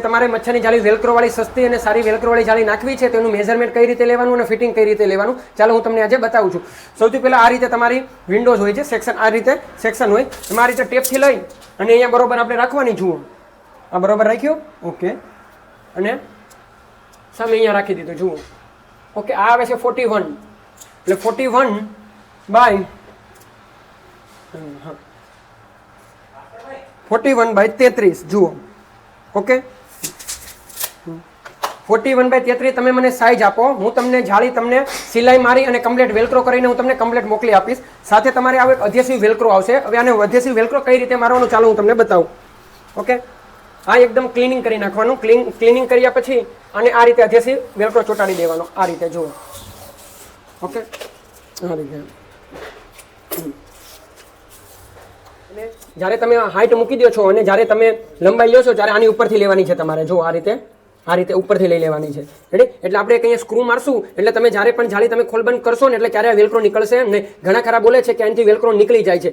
તમારે મચ્છરની જાળી વેલ્ક્રોવાળી સસ્તી અને સારી વેલ્ક્રોવાળી જાળી નાખવી છે, તેનું મેઝરમેન્ટ કઈ રીતે લેવાનું અને ફિટિંગ કઈ રીતે લેવાનું ચાલો હું તમને આજે બતાવું છું. સૌથી પહેલાં આ રીતે તમારી વિન્ડોઝ હોય છે, સેક્શન આ રીતે સેક્શન હોય, એમાં આ રીતે ટેપથી લઈ અને અહીંયા બરોબર આપણે રાખવાની. જુઓ આ બરોબર રાખ્યો, ઓકે, અને સામે અહીંયા રાખી દીધું. જુઓ, ઓકે, આ આવે છે 41, એટલે 41 બાય 33. જુઓ, ઓકે, 41 બાય 33 તમે મને સાઈઝ આપો, હું તમને જાળી તમને સિલાઈ મારી અને કમ્પ્લીટ વેલ્ક્રો કરીને હું તમને કમ્પ્લીટ મોકલી આપીશ. સાથે તમારે આવે અધ્યસિવ વેલ્ક્રો આવશે. હવે આને અધ્યસિવ વેલ્ક્રો કઈ રીતે મારવાનું ચાલો હું તમને બતાવું. ઓકે, આ એકદમ ક્લિનિંગ કરી નાખવાનું. ક્લિનિંગ કર્યા પછી અને આ રીતે અધ્યસિવ વેલ્ક્રો ચોંટાડી દેવાનો. આ રીતે જુઓ, ઓકે, આ રીતે. જ્યારે તમે હાઈટ મૂકી દો છો અને જ્યારે તમે લંબાઈ લો છો ત્યારે આની ઉપરથી લેવાની છે તમારે. જો આ રીતે ઉપરથી લઈ લેવાની છે. રેડી? એટલે આપણે અહીંયા સ્ક્રૂ મારશું એટલે તમે જ્યારે પણ જાળી તમે ખોલબંધ કરશો ને એટલે ક્યારે વેલ્ક્રો નીકળશે નહીં. ઘણા ખરા બોલે છે કે અહીંથી વેલ્ક્રો નીકળી જાય છે.